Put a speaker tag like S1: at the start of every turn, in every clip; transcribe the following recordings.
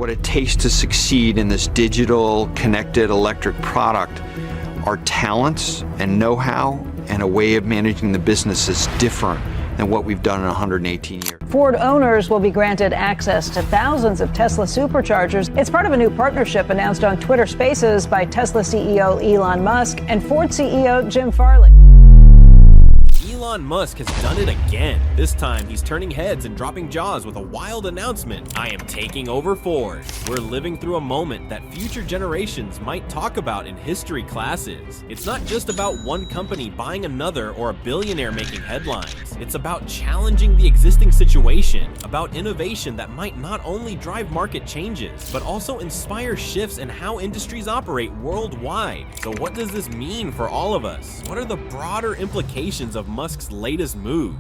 S1: what it takes to succeed in this digital, connected electric product are talents and know-how and a way of managing the business is different than what we've done in 118 years.
S2: Ford owners will be granted access to thousands of Tesla superchargers. It's part of a new partnership announced on Twitter Spaces by Tesla CEO Elon Musk and Ford CEO Jim Farley.
S3: Elon Musk has done it again. This time, he's turning heads and dropping jaws with a wild announcement. I am taking over Ford. We're living through a moment that future generations might talk about in history classes. It's not just about one company buying another or a billionaire making headlines. It's about challenging the existing situation, about innovation that might not only drive market changes, but also inspire shifts in how industries operate worldwide. So what does this mean for all of us? What are the broader implications of Musk's latest move?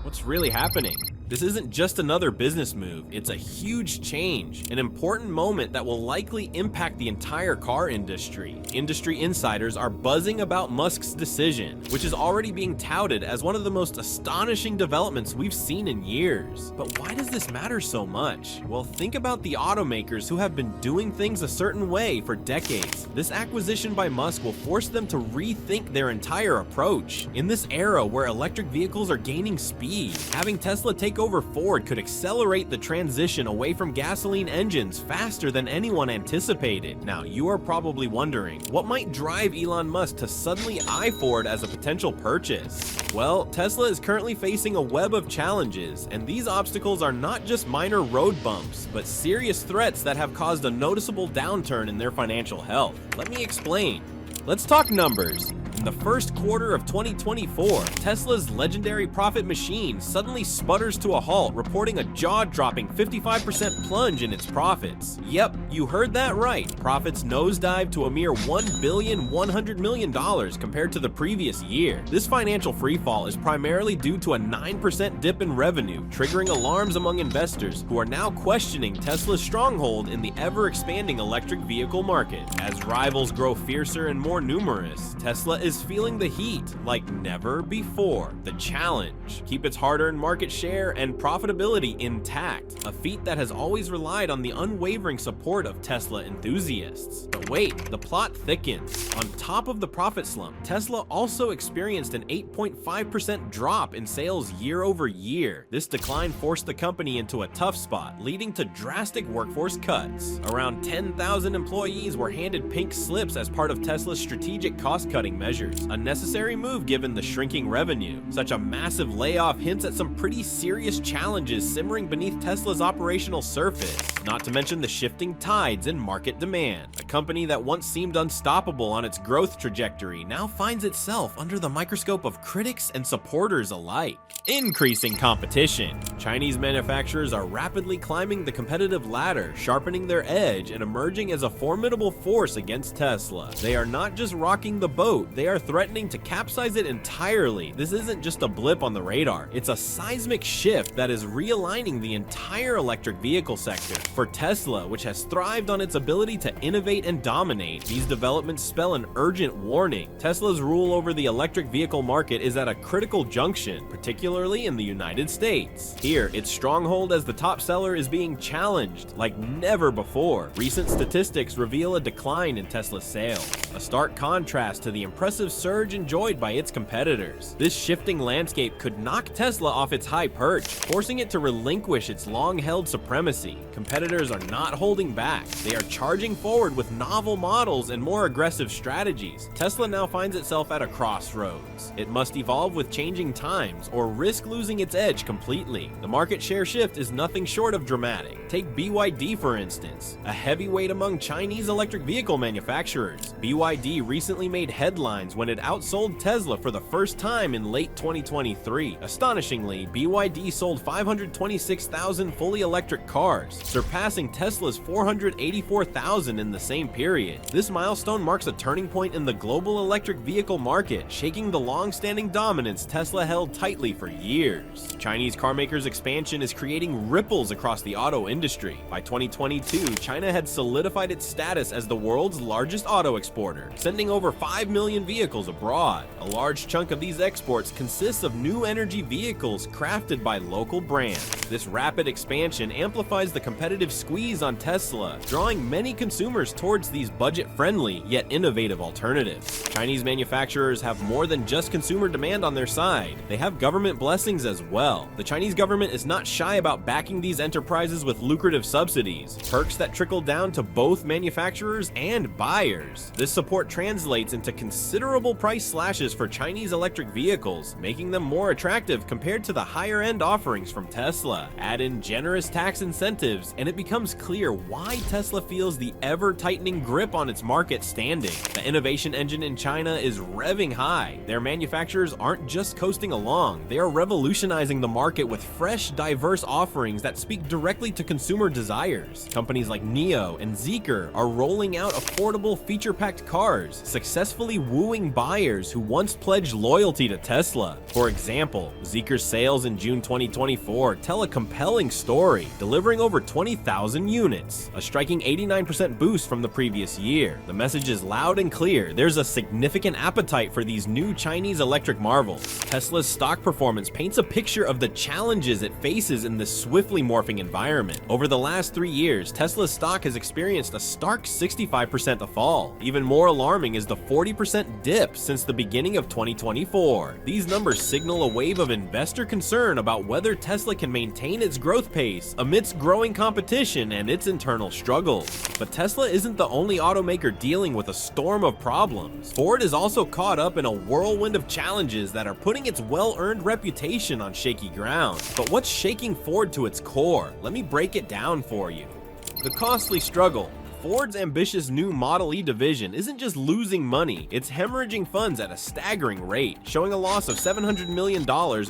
S3: What's really happening? This isn't just another business move, it's a huge change, an important moment that will likely impact the entire car industry. Industry insiders are buzzing about Musk's decision, which is already being touted as one of the most astonishing developments we've seen in years. But why does this matter so much? Well, think about the automakers who have been doing things a certain way for decades. This acquisition by Musk will force them to rethink their entire approach. In this era where electric vehicles are gaining speed, having Tesla take over Ford could accelerate the transition away from gasoline engines faster than anyone anticipated. Now, you are probably wondering, what might drive Elon Musk to suddenly eye Ford as a potential purchase? Well, Tesla is currently facing a web of challenges, and these obstacles are not just minor road bumps, but serious threats that have caused a noticeable downturn in their financial health. Let me explain. Let's talk numbers. In the first quarter of 2024, Tesla's legendary profit machine suddenly sputters to a halt, reporting a jaw-dropping 55% plunge in its profits. Yep, you heard that right. Profits nosedive to a mere $1.1 billion compared to the previous year. This financial freefall is primarily due to a 9% dip in revenue, triggering alarms among investors who are now questioning Tesla's stronghold in the ever-expanding electric vehicle market. As rivals grow fiercer and more numerous, Tesla is feeling the heat like never before. The challenge: keep its hard-earned market share and profitability intact, a feat that has always relied on the unwavering support of Tesla enthusiasts. But wait, the plot thickens. On top of the profit slump, Tesla also experienced an 8.5% drop in sales year over year. This decline forced the company into a tough spot, leading to drastic workforce cuts. Around 10,000 employees were handed pink slips as part of Tesla's strategic cost-cutting measures, a necessary move given the shrinking revenue. Such a massive layoff hints at some pretty serious challenges simmering beneath Tesla's operational surface, not to mention the shifting tides in market demand. A company that once seemed unstoppable on its growth trajectory now finds itself under the microscope of critics and supporters alike. Increasing competition. Chinese manufacturers are rapidly climbing the competitive ladder, sharpening their edge and emerging as a formidable force against Tesla. They are not just rocking the boat, they are threatening to capsize it entirely. This isn't just a blip on the radar, it's a seismic shift that is realigning the entire electric vehicle sector. For Tesla, which has thrived on its ability to innovate and dominate, these developments spell an urgent warning. Tesla's rule over the electric vehicle market is at a critical junction, particularly in the United States. Here, its stronghold as the top seller is being challenged like never before. Recent statistics reveal a decline in Tesla's sales, a stark contrast to the impressive surge enjoyed by its competitors. This shifting landscape could knock Tesla off its high perch, forcing it to relinquish its long-held supremacy. Competitors are not holding back. They are charging forward with novel models and more aggressive strategies. Tesla now finds itself at a crossroads. It must evolve with changing times or risk losing its edge completely. The market share shift is nothing short of dramatic. Take BYD for instance, a heavyweight among Chinese electric vehicle manufacturers. BYD recently made headlines when it outsold Tesla for the first time in late 2023. Astonishingly, BYD sold 526,000 fully electric cars, surpassing Tesla's 484,000 in the same period. This milestone marks a turning point in the global electric vehicle market, shaking the long-standing dominance Tesla held tightly for years. Chinese carmakers' expansion is creating ripples across the auto industry. By 2022, China had solidified its status as the world's largest auto exporter, sending over 5 million vehicles vehicles abroad. A large chunk of these exports consists of new energy vehicles crafted by local brands. This rapid expansion amplifies the competitive squeeze on Tesla, drawing many consumers towards these budget-friendly yet innovative alternatives. Chinese manufacturers have more than just consumer demand on their side. They have government blessings as well. The Chinese government is not shy about backing these enterprises with lucrative subsidies, perks that trickle down to both manufacturers and buyers. This support translates into considerable price slashes for Chinese electric vehicles, making them more attractive compared to the higher-end offerings from Tesla. Add in generous tax incentives, and it becomes clear why Tesla feels the ever-tightening grip on its market standing. The innovation engine in China is revving high. Their manufacturers aren't just coasting along, they are revolutionizing the market with fresh, diverse offerings that speak directly to consumer desires. Companies like NIO and Zeekr are rolling out affordable, feature-packed cars, successfully wooing buyers who once pledged loyalty to Tesla. For example, Zeekr's sales in June 2024 tell a compelling story, delivering over 20,000 units, a striking 89% boost from the previous year. The message is loud and clear. There's a significant appetite for these new Chinese electric marvels. Tesla's stock performance paints a picture of the challenges it faces in this swiftly morphing environment. Over the last 3 years, Tesla's stock has experienced a stark 65% fall. Even more alarming is the 40% dip since the beginning of 2024. These numbers signal a wave of investor concern about whether Tesla can maintain its growth pace amidst growing competition and its internal struggles. But Tesla isn't the only automaker dealing with a storm of problems. Ford is also caught up in a whirlwind of challenges that are putting its well-earned reputation on shaky ground. But what's shaking Ford to its core? Let me break it down for you. The costly struggle. Ford's ambitious new Model E division isn't just losing money, it's hemorrhaging funds at a staggering rate, showing a loss of $700 million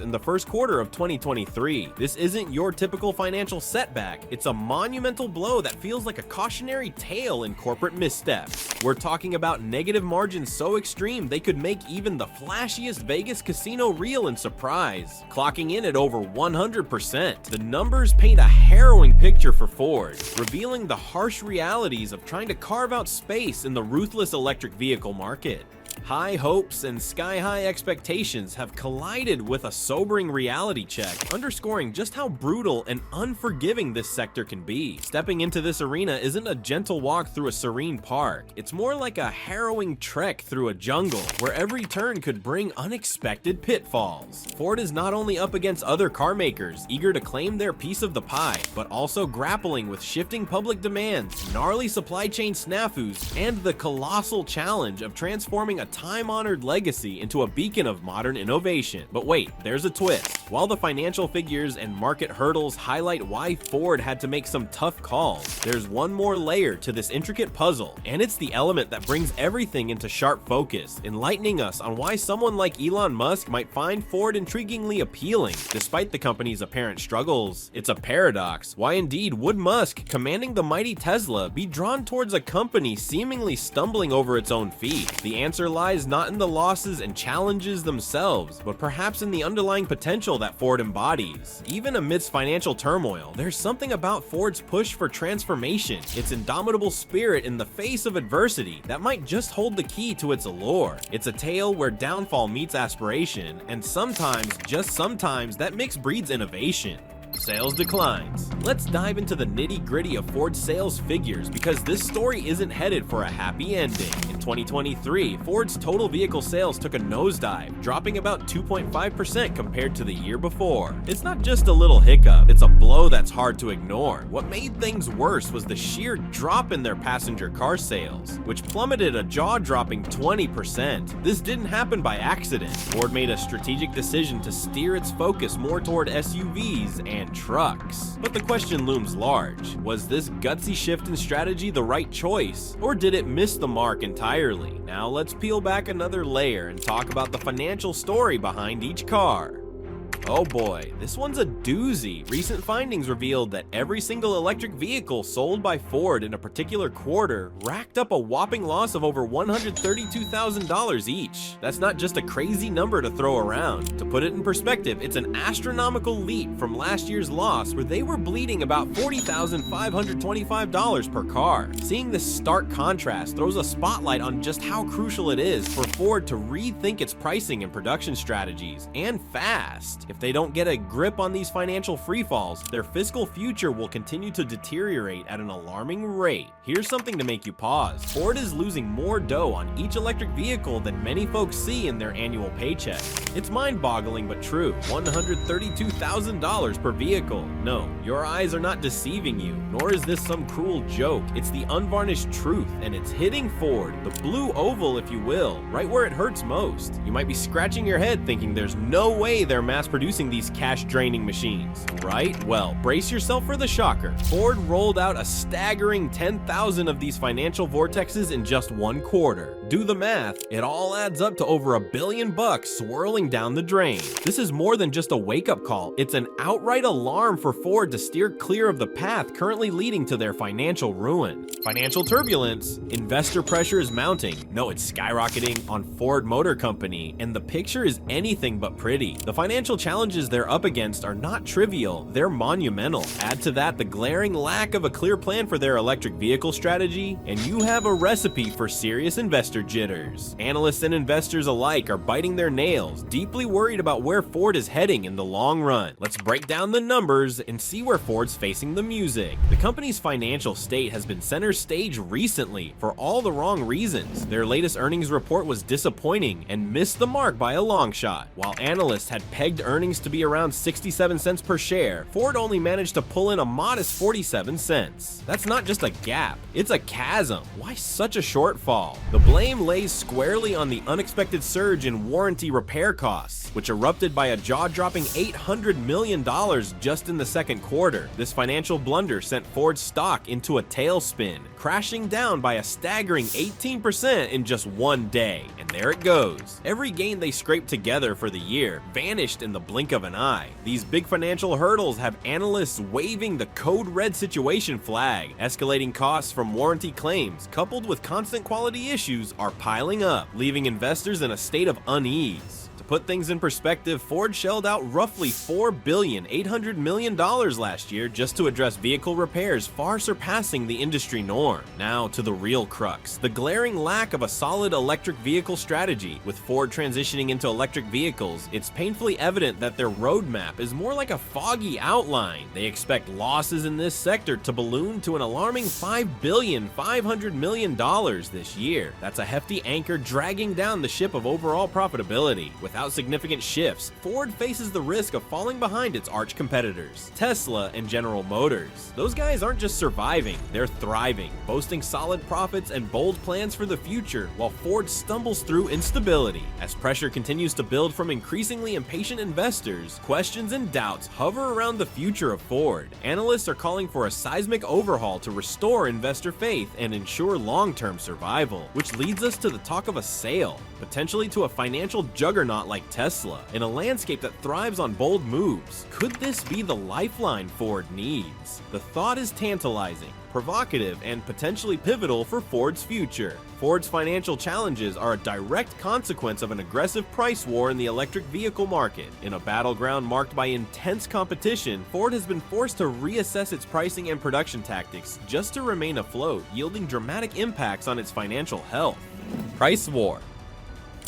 S3: in the first quarter of 2023. This isn't your typical financial setback, it's a monumental blow that feels like a cautionary tale in corporate missteps. We're talking about negative margins so extreme they could make even the flashiest Vegas casino reel in surprise, clocking in at over 100%. The numbers paint a harrowing picture for Ford, revealing the harsh reality of trying to carve out space in the ruthless electric vehicle market. High hopes and sky-high expectations have collided with a sobering reality check, underscoring just how brutal and unforgiving this sector can be. Stepping into this arena isn't a gentle walk through a serene park. It's more like a harrowing trek through a jungle, where every turn could bring unexpected pitfalls. Ford is not only up against other car makers eager to claim their piece of the pie, but also grappling with shifting public demands, gnarly supply chain snafus, and the colossal challenge of transforming a time-honored legacy into a beacon of modern innovation. But wait, there's a twist. While the financial figures and market hurdles highlight why Ford had to make some tough calls, there's one more layer to this intricate puzzle, and it's the element that brings everything into sharp focus, enlightening us on why someone like Elon Musk might find Ford intriguingly appealing, despite the company's apparent struggles. It's a paradox. Why indeed would Musk, commanding the mighty Tesla, be drawn towards a company seemingly stumbling over its own feet? The answer lies not in the losses and challenges themselves, but perhaps in the underlying potential that Ford embodies. Even amidst financial turmoil, there's something about Ford's push for transformation, its indomitable spirit in the face of adversity, that might just hold the key to its allure. It's a tale where downfall meets aspiration, and sometimes, just sometimes, that mix breeds innovation. Sales declines. Let's dive into the nitty-gritty of Ford's sales figures, because this story isn't headed for a happy ending. In 2023, Ford's total vehicle sales took a nosedive, dropping about 2.5% compared to the year before. It's not just a little hiccup, it's a blow that's hard to ignore. What made things worse was the sheer drop in their passenger car sales, which plummeted a jaw-dropping 20%. This didn't happen by accident. Ford made a strategic decision to steer its focus more toward SUVs and trucks. But the question looms large. Was this gutsy shift in strategy the right choice, or did it miss the mark entirely? Now let's peel back another layer and talk about the financial story behind each car. Oh boy, this one's a doozy. Recent findings revealed that every single electric vehicle sold by Ford in a particular quarter racked up a whopping loss of over $132,000 each. That's not just a crazy number to throw around. To put it in perspective, it's an astronomical leap from last year's loss where they were bleeding about $40,525 per car. Seeing this stark contrast throws a spotlight on just how crucial it is for Ford to rethink its pricing and production strategies, and fast. If they don't get a grip on these financial freefalls, their fiscal future will continue to deteriorate at an alarming rate. Here's something to make you pause. Ford is losing more dough on each electric vehicle than many folks see in their annual paycheck. It's mind-boggling but true. $132,000 per vehicle. No, your eyes are not deceiving you, nor is this some cruel joke. It's the unvarnished truth, and it's hitting Ford, the blue oval if you will, right where it hurts most. You might be scratching your head thinking there's no way they're mass-producing these cash-draining machines, right? Well, brace yourself for the shocker. Ford rolled out a staggering 10,000 of these financial vortexes in just one quarter. Do the math, it all adds up to over $1 billion swirling down the drain. This is more than just a wake-up call, it's an outright alarm for Ford to steer clear of the path currently leading to their financial ruin. Financial turbulence, investor pressure is mounting. No, it's skyrocketing on Ford Motor Company, and the picture is anything but pretty. The financial challenges they're up against are not trivial, they're monumental. Add to that the glaring lack of a clear plan for their electric vehicle strategy, and you have a recipe for serious investor jitters. Analysts and investors alike are biting their nails, deeply worried about where Ford is heading in the long run. Let's break down the numbers and see where Ford's facing the music. The company's financial state has been center stage recently for all the wrong reasons. Their latest earnings report was disappointing and missed the mark by a long shot. While analysts had pegged earnings to be around 67 cents per share, Ford only managed to pull in a modest 47 cents. That's not just a gap, it's a chasm. Why such a shortfall? The blame lays squarely on the unexpected surge in warranty repair costs, which erupted by a jaw-dropping $800 million just in the second quarter. This financial blunder sent Ford's stock into a tailspin, crashing down by a staggering 18% in just one day. And there it goes. Every gain they scraped together for the year vanished in the blink of an eye. These big financial hurdles have analysts waving the code red situation flag. Escalating costs from warranty claims, coupled with constant quality issues, are piling up, leaving investors in a state of unease. To put things in perspective, Ford shelled out roughly $4.8 billion last year just to address vehicle repairs, far surpassing the industry norm. Now to the real crux, the glaring lack of a solid electric vehicle strategy. With Ford transitioning into electric vehicles, it's painfully evident that their roadmap is more like a foggy outline. They expect losses in this sector to balloon to an alarming $5.5 billion this year. That's a hefty anchor dragging down the ship of overall profitability. Without significant shifts, Ford faces the risk of falling behind its arch competitors, Tesla and General Motors. Those guys aren't just surviving, they're thriving, boasting solid profits and bold plans for the future, while Ford stumbles through instability. As pressure continues to build from increasingly impatient investors, questions and doubts hover around the future of Ford. Analysts are calling for a seismic overhaul to restore investor faith and ensure long-term survival, which leads us to the talk of a sale, potentially to a financial juggernaut like Tesla, in a landscape that thrives on bold moves. Could this be the lifeline Ford needs? The thought is tantalizing, provocative, and potentially pivotal for Ford's future. Ford's financial challenges are a direct consequence of an aggressive price war in the electric vehicle market. In a battleground marked by intense competition, Ford has been forced to reassess its pricing and production tactics just to remain afloat, yielding dramatic impacts on its financial health. Price war.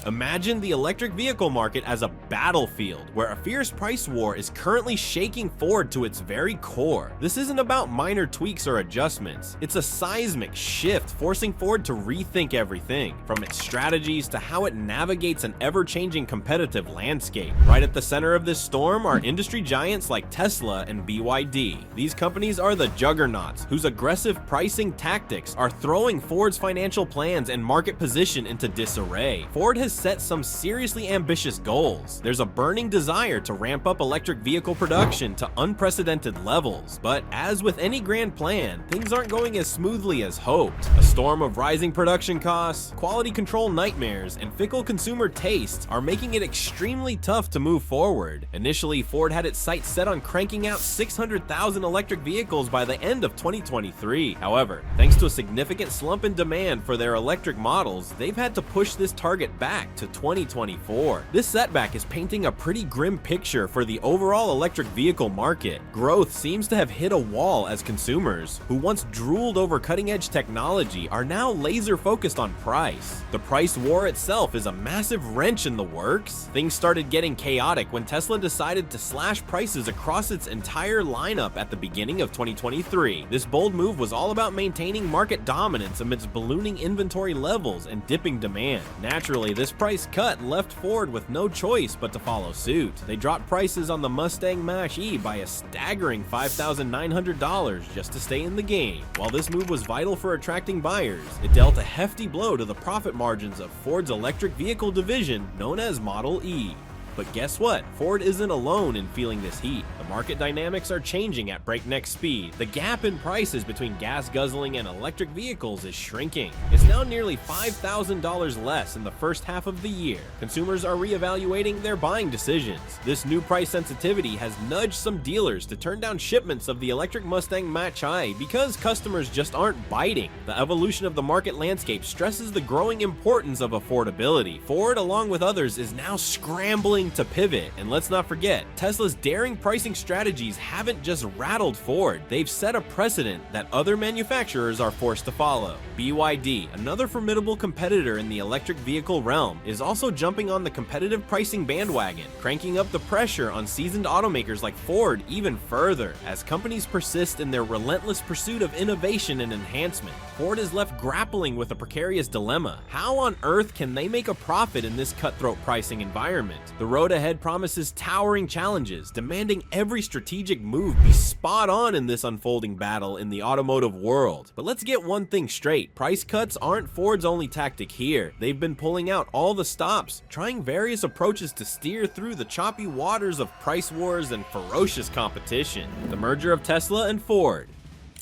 S3: Imagine the electric vehicle market as a battlefield where a fierce price war is currently shaking Ford to its very core. This isn't about minor tweaks or adjustments. It's a seismic shift forcing Ford to rethink everything, from its strategies to how it navigates an ever-changing competitive landscape. Right at the center of this storm are industry giants like Tesla and BYD. These companies are the juggernauts whose aggressive pricing tactics are throwing Ford's financial plans and market position into disarray. Ford has has set some seriously ambitious goals. There's a burning desire to ramp up electric vehicle production to unprecedented levels, but as with any grand plan, things aren't going as smoothly as hoped. A storm of rising production costs, quality control nightmares, and fickle consumer tastes are making it extremely tough to move forward. Initially, Ford had its sights set on cranking out 600,000 electric vehicles by the end of 2023. However, thanks to a significant slump in demand for their electric models, they've had to push this target back to 2024. This setback is painting a pretty grim picture for the overall electric vehicle market. Growth seems to have hit a wall as consumers, who once drooled over cutting-edge technology, are now laser focused on price. The price war itself is a massive wrench in the works. Things started getting chaotic when Tesla decided to slash prices across its entire lineup at the beginning of 2023. This bold move was all about maintaining market dominance amidst ballooning inventory levels and dipping demand. Naturally, this price cut left Ford with no choice but to follow suit. They dropped prices on the Mustang Mach-E by a staggering $5,900 just to stay in the game. While this move was vital for attracting buyers, it dealt a hefty blow to the profit margins of Ford's electric vehicle division known as Model E. But guess what? Ford isn't alone in feeling this heat. The market dynamics are changing at breakneck speed. The gap in prices between gas-guzzling and electric vehicles is shrinking. It's now nearly $5,000 less in the first half of the year. Consumers are reevaluating their buying decisions. This new price sensitivity has nudged some dealers to turn down shipments of the electric Mustang Mach-E because customers just aren't biting. The evolution of the market landscape stresses the growing importance of affordability. Ford, along with others, is now scrambling to pivot, and let's not forget, Tesla's daring pricing strategies haven't just rattled Ford, they've set a precedent that other manufacturers are forced to follow. BYD, another formidable competitor in the electric vehicle realm, is also jumping on the competitive pricing bandwagon, cranking up the pressure on seasoned automakers like Ford even further. As companies persist in their relentless pursuit of innovation and enhancement, Ford is left grappling with a precarious dilemma. How on earth can they make a profit in this cutthroat pricing environment? The road ahead promises towering challenges, demanding every strategic move be spot on in this unfolding battle in the automotive world. But let's get one thing straight, price cuts aren't Ford's only tactic here. They've been pulling out all the stops, trying various approaches to steer through the choppy waters of price wars and ferocious competition. The merger of Tesla and Ford.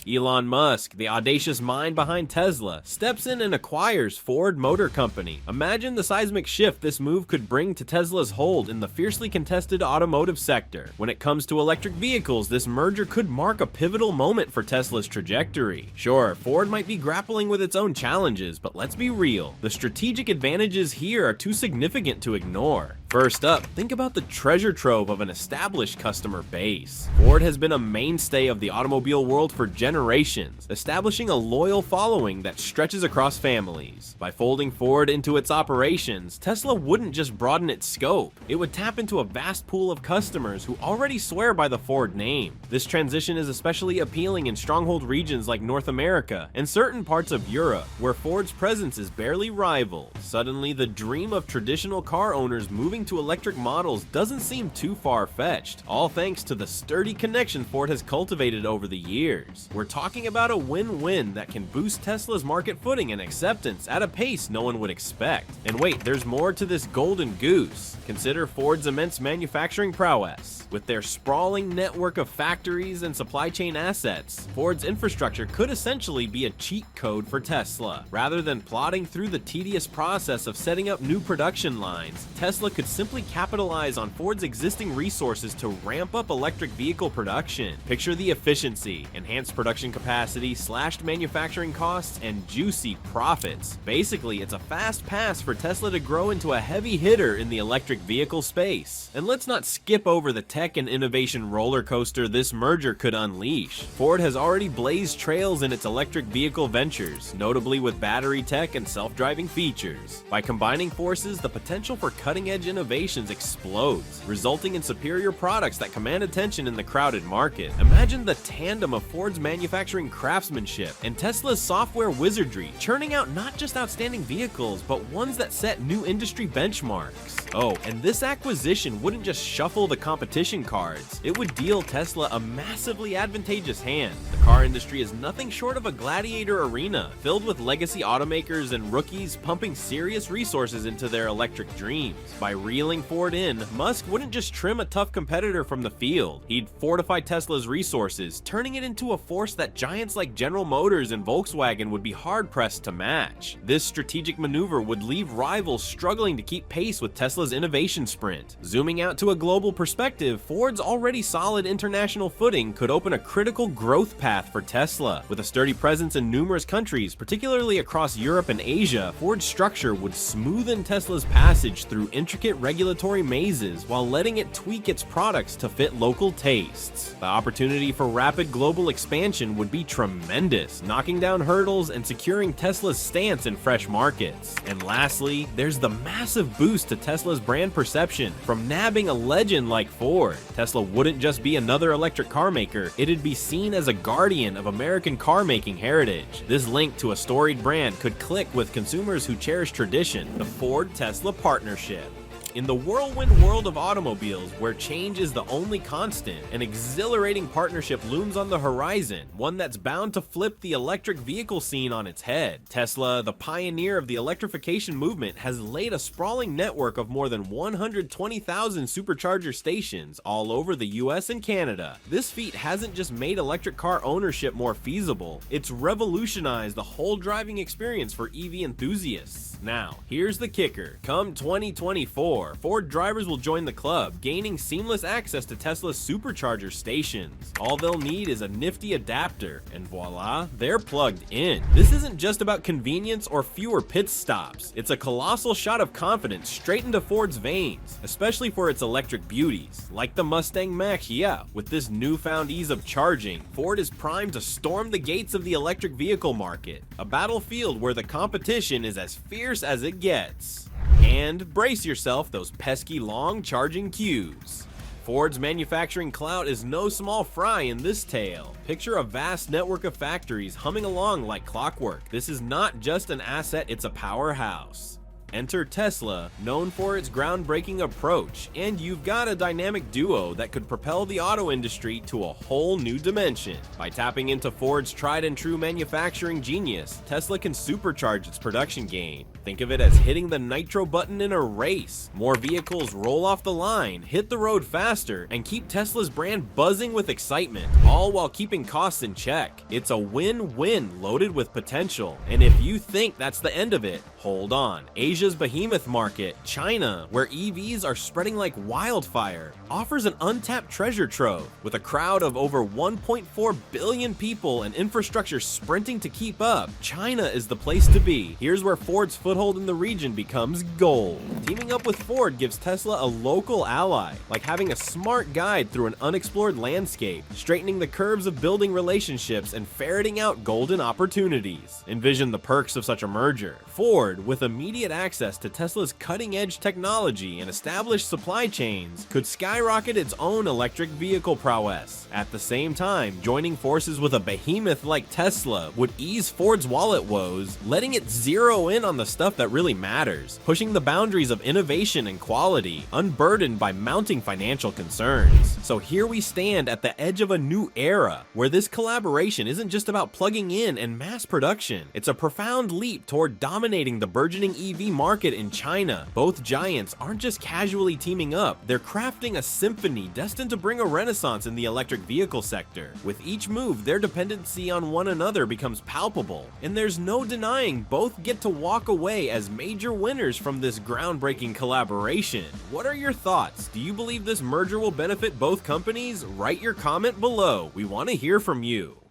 S3: Elon Musk, the audacious mind behind Tesla, steps in and acquires Ford Motor Company. Imagine the seismic shift this move could bring to Tesla's hold in the fiercely contested automotive sector. When it comes to electric vehicles, this merger could mark a pivotal moment for Tesla's trajectory. Sure, Ford might be grappling with its own challenges, but let's be real. The strategic advantages here are too significant to ignore. First up, think about the treasure trove of an established customer base. Ford has been a mainstay of the automobile world for generations, establishing a loyal following that stretches across families. By folding Ford into its operations, Tesla wouldn't just broaden its scope, it would tap into a vast pool of customers who already swear by the Ford name. This transition is especially appealing in stronghold regions like North America and certain parts of Europe, where Ford's presence is barely rivaled. Suddenly, the dream of traditional car owners moving to electric models doesn't seem too far-fetched, all thanks to the sturdy connection Ford has cultivated over the years. We're talking about a win-win that can boost Tesla's market footing and acceptance at a pace no one would expect. And wait, there's more to this golden goose. Consider Ford's immense manufacturing prowess. With their sprawling network of factories and supply chain assets, Ford's infrastructure could essentially be a cheat code for Tesla. Rather than plodding through the tedious process of setting up new production lines, Tesla could simply capitalize on Ford's existing resources to ramp up electric vehicle production. Picture the efficiency, enhanced production capacity, slashed manufacturing costs, and juicy profits. Basically, it's a fast pass for Tesla to grow into a heavy hitter in the electric vehicle space. And let's not skip over the tech and innovation roller coaster this merger could unleash. Ford has already blazed trails in its electric vehicle ventures, notably with battery tech and self-driving features. By combining forces, the potential for cutting-edge innovation innovations explodes, resulting in superior products that command attention in the crowded market. Imagine the tandem of Ford's manufacturing craftsmanship and Tesla's software wizardry, churning out not just outstanding vehicles, but ones that set new industry benchmarks. Oh, and this acquisition wouldn't just shuffle the competition cards, it would deal Tesla a massively advantageous hand. The car industry is nothing short of a gladiator arena, filled with legacy automakers and rookies pumping serious resources into their electric dreams. By reeling Ford in, Musk wouldn't just trim a tough competitor from the field, he'd fortify Tesla's resources, turning it into a force that giants like General Motors and Volkswagen would be hard-pressed to match. This strategic maneuver would leave rivals struggling to keep pace with Tesla's innovation sprint. Zooming out to a global perspective, Ford's already solid international footing could open a critical growth path for Tesla. With a sturdy presence in numerous countries, particularly across Europe and Asia, Ford's structure would smoothen Tesla's passage through intricate regulatory mazes while letting it tweak its products to fit local tastes. The opportunity for rapid global expansion would be tremendous, knocking down hurdles and securing Tesla's stance in fresh markets. And lastly, there's the massive boost to Tesla's brand perception from nabbing a legend like Ford. Tesla wouldn't just be another electric car maker, it'd be seen as a guardian of American car making heritage. This link to a storied brand could click with consumers who cherish tradition, the Ford-Tesla partnership. In the whirlwind world of automobiles, where change is the only constant, an exhilarating partnership looms on the horizon, one that's bound to flip the electric vehicle scene on its head. Tesla, the pioneer of the electrification movement, has laid a sprawling network of more than 120,000 supercharger stations all over the US and Canada. This feat hasn't just made electric car ownership more feasible, it's revolutionized the whole driving experience for EV enthusiasts. Now, here's the kicker. Come 2024, Ford drivers will join the club, gaining seamless access to Tesla's supercharger stations. All they'll need is a nifty adapter, and voila, they're plugged in. This isn't just about convenience or fewer pit stops. It's a colossal shot of confidence straight into Ford's veins, especially for its electric beauties, like the Mustang Mach-E. With this newfound ease of charging, Ford is primed to storm the gates of the electric vehicle market, a battlefield where the competition is as fierce as it gets. And brace yourself, those pesky long charging queues. Ford's manufacturing clout is no small fry in this tale. Picture a vast network of factories humming along like clockwork. This is not just an asset, it's a powerhouse. Enter Tesla, known for its groundbreaking approach, and you've got a dynamic duo that could propel the auto industry to a whole new dimension. By tapping into Ford's tried and true manufacturing genius, Tesla can supercharge its production game. Think of it as hitting the nitro button in a race. More vehicles roll off the line, hit the road faster, and keep Tesla's brand buzzing with excitement, all while keeping costs in check. It's a win-win loaded with potential, and if you think that's the end of it, hold on. Asia's behemoth market, China, where EVs are spreading like wildfire, offers an untapped treasure trove. With a crowd of over 1.4 billion people and infrastructure sprinting to keep up, China is the place to be. Here's where Ford's foothold in the region becomes gold. Teaming up with Ford gives Tesla a local ally, like having a smart guide through an unexplored landscape, straightening the curves of building relationships and ferreting out golden opportunities. Envision the perks of such a merger. Ford, with immediate access to Tesla's cutting-edge technology and established supply chains, could skyrocket its own electric vehicle prowess. At the same time, joining forces with a behemoth like Tesla would ease Ford's wallet woes, letting it zero in on the stuff that really matters, pushing the boundaries of innovation and quality, unburdened by mounting financial concerns. So here we stand at the edge of a new era, where this collaboration isn't just about plugging in and mass production, it's a profound leap toward dominating the burgeoning EV market in China. Both giants aren't just casually teaming up, they're crafting a symphony destined to bring a renaissance in the electric vehicle sector. With each move, their dependency on one another becomes palpable, and there's no denying both get to walk away as major winners from this groundbreaking collaboration. What are your thoughts? Do you believe this merger will benefit both companies? Write your comment below. We want to hear from you.